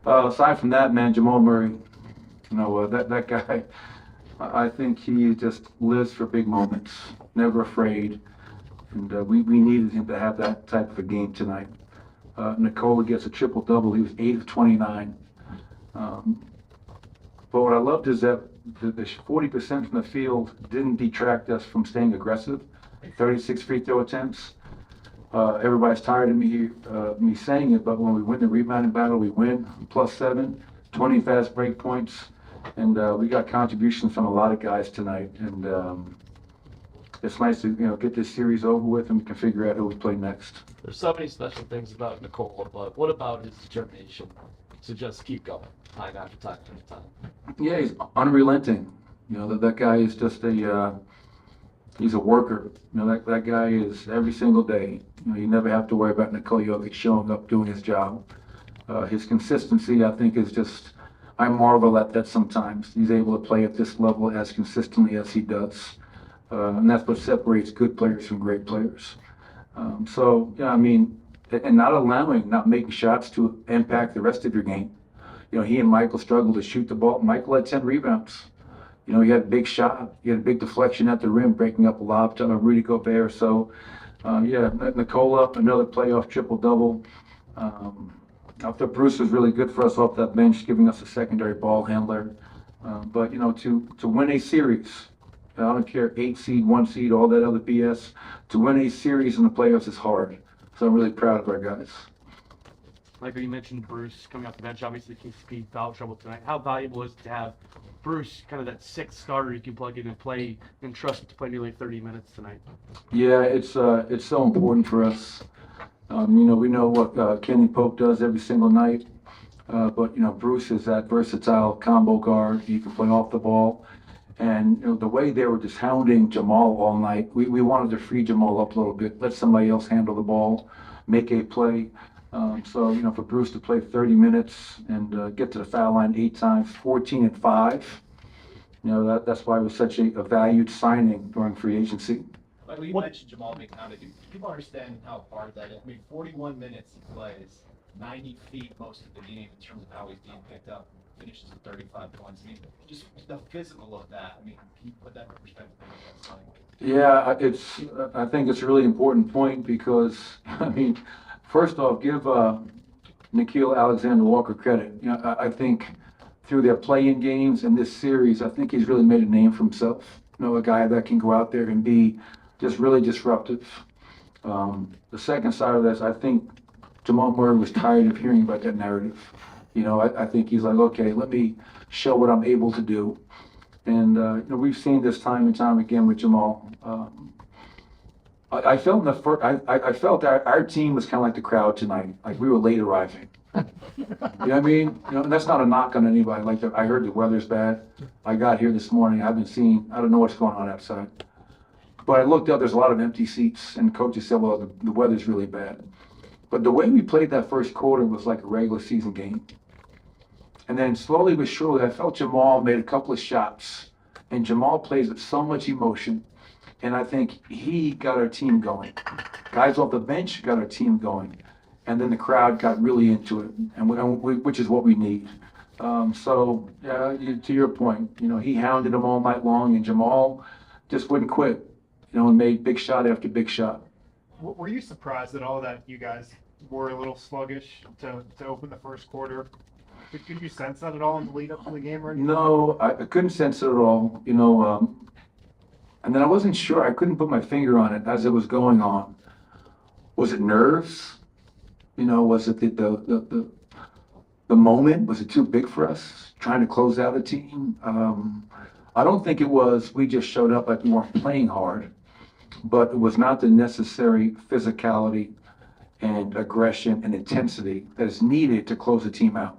Aside from that, man, Jamal Murray, that guy, I think he just lives for big moments, never afraid, and we needed him to have that type of a game tonight. Nikola gets a triple-double. He was 8 of 29. But what I loved is that the 40% from the field didn't detract us from staying aggressive. 36 free throw attempts. Everybody's tired of me saying it, but when we win the rebounding battle, we win +7, 20 fast break points, and we got contributions from a lot of guys tonight. And it's nice to get this series over with, and we can figure out who we play next. There's so many special things about Nikola, but what about his determination to just keep going time after time after time? Yeah, he's unrelenting. That guy is just he's a worker. That guy is every single day. You never have to worry about Nikola Jokic showing up doing his job. His consistency, I think, is just, I marvel at that sometimes. He's able to play at this level as consistently as he does. And that's what separates good players from great players. And not making shots to impact the rest of your game. He and Michael struggled to shoot the ball. Michael had 10 rebounds. He had a big shot. He had a big deflection at the rim, breaking up a lob to Rudy Gobert. So, Nikola, another playoff triple-double. I thought Bruce was really good for us off that bench, giving us a secondary ball handler. But to win a series, I don't care, 8 seed, 1 seed, all that other BS, to win a series in the playoffs is hard. So I'm really proud of our guys. Michael, you mentioned Bruce coming off the bench. Obviously, KCP foul trouble tonight. How valuable is it to have Bruce, kind of that sixth starter you can plug in and play and trust to play nearly 30 minutes tonight? Yeah, it's so important for us. We know what Kenny Pope does every single night, but Bruce is that versatile combo guard. He can play off the ball, and the way they were just hounding Jamal all night, we wanted to free Jamal up a little bit, let somebody else handle the ball, make a play. For Bruce to play 30 minutes and get to the foul line 8 times, 14 and 5, that's why it was such a valued signing during free agency. Like you mentioned Jamal being hounded. Do people understand how hard that is? I mean, 41 minutes he plays, 90 feet most of the game in terms of how he's being picked up, finishes with 35 points. I mean, just the physical of that. I mean, can you put that in perspective? Yeah, I think it's a really important point because, first off, give Nickeil Alexander-Walker credit. I think through their play-in games and this series, I think he's really made a name for himself. A guy that can go out there and be just really disruptive. The second side of this, I think Jamal Murray was tired of hearing about that narrative. I think he's like, okay, let me show what I'm able to do. And we've seen this time and time again with Jamal. I felt I felt our team was kind of like the crowd tonight. Like we were late arriving. You know what I mean? And that's not a knock on anybody. Like I heard the weather's bad. I got here this morning. I don't know what's going on outside. But I looked up. There's a lot of empty seats, and coaches said, "Well, the weather's really bad." But the way we played that first quarter was like a regular season game. And then slowly but surely, I felt Jamal made a couple of shots, and Jamal plays with so much emotion. And I think he got our team going. Guys off the bench got our team going. And then the crowd got really into it, which is what we need. To your point, he hounded him all night long, and Jamal just wouldn't quit, and made big shot after big shot. Were you surprised at all that you guys were a little sluggish to open the first quarter? Could you sense that at all in the lead up to the game or anything? No, I couldn't sense it at all. And then I wasn't sure. I couldn't put my finger on it as it was going on. Was it nerves? Was it the moment? Was it too big for us? Trying to close out a team? I don't think it was. We just showed up like we weren't playing hard, but it was not the necessary physicality and aggression and intensity that is needed to close a team out.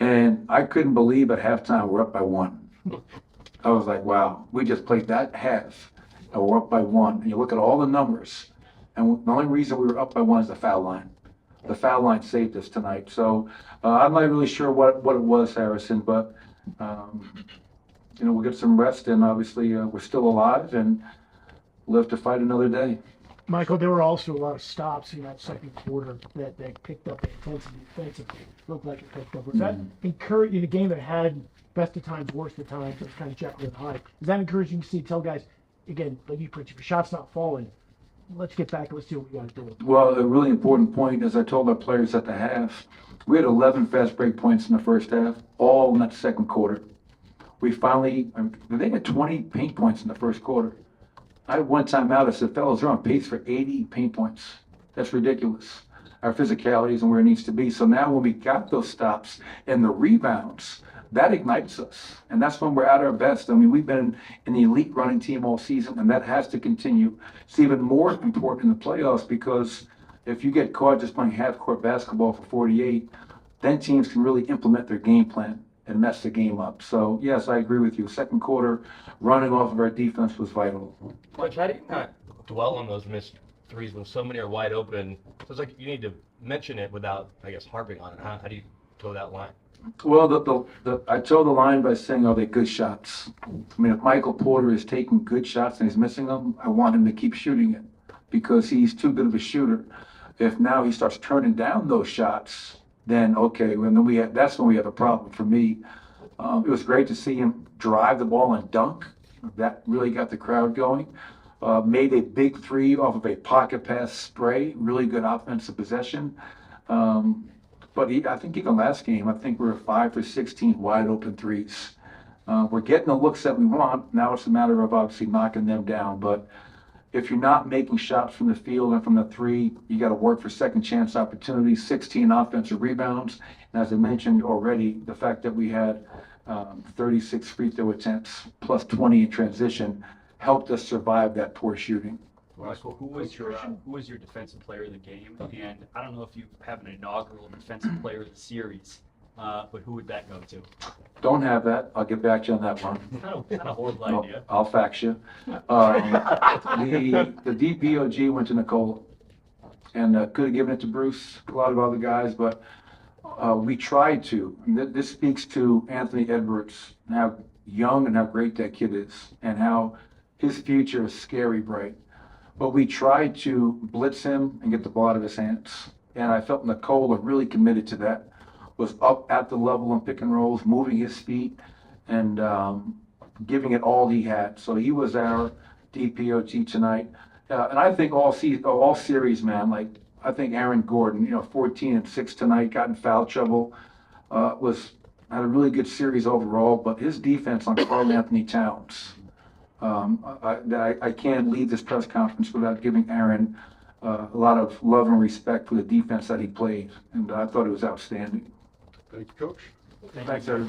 And I couldn't believe at halftime we're up by 1. I was like, wow, we just played that half and we're up by 1. And you look at all the numbers, and the only reason we were up by 1 is the foul line. The foul line saved us tonight. So I'm not really sure what it was, Harrison, but we'll get some rest, and obviously we're still alive and live to fight another day. Michael, there were also a lot of stops in that second quarter that picked up the intensity defensively. Looked like it picked up. Was that encouraging in a game that had best of times, worst of times, so it's kind of Jekyll and Hyde? Is that encouraging to see? Tell guys, again, like you preach, if your shot's not falling, let's get back and let's do what we got to do. Well, a really important point, as I told our players at the half, we had 11 fast break points in the first half, all in that second quarter. We finally, they had 20 paint points in the first quarter. I had one time out, I said, fellas, they're on pace for 80 paint points. That's ridiculous. Our physicality isn't where it needs to be. So now when we got those stops and the rebounds, that ignites us. And that's when we're at our best. I mean, we've been in the elite running team all season, and that has to continue. It's even more important in the playoffs because if you get caught just playing half-court basketball for 48, then teams can really implement their game plan and mess the game up. So, yes, I agree with you. Second quarter, running off of our defense was vital. Coach, how do you not dwell on those missed threes when so many are wide open? So it's like you need to mention it without, I guess, harping on it. How do you toe that line? Well, I toe the line by saying, are they good shots? I mean, if Michael Porter is taking good shots and he's missing them, I want him to keep shooting it because he's too good of a shooter. If now he starts turning down those shots, then okay, that's when we have a problem for me. It was great to see him drive the ball and dunk. That really got the crowd going. Made a big three off of a pocket pass spray, really good offensive possession. But I think even last game, I think we were 5 for 16 wide open threes. We're getting the looks that we want. Now it's a matter of obviously knocking them down. But if you're not making shots from the field and from the three, you got to work for second chance opportunities, 16 offensive rebounds. And as I mentioned already, the fact that we had 36 free throw attempts plus 20 in transition helped us survive that poor shooting. Michael, who was your defensive player of the game? And I don't know if you have an inaugural defensive player of the series, but who would that go to? Don't have that. I'll get back to you on that one. Not a horrible idea. I'll fax you. The DPOG went to Nikola, and could have given it to Bruce, a lot of other guys, but we tried to. This speaks to Anthony Edwards, and how young and how great that kid is, and how his future is scary bright. But we tried to blitz him and get the ball out of his hands. And I felt Nikola really committed to that. Was up at the level on pick and rolls, moving his feet, and giving it all he had. So he was our DPOG tonight. And I think all series, man, like I think Aaron Gordon, 14 and 6 tonight, got in foul trouble, had a really good series overall, but his defense on Karl Anthony Towns, I can't leave this press conference without giving Aaron a lot of love and respect for the defense that he played, and I thought it was outstanding. Thank you, Coach. Thanks, everybody.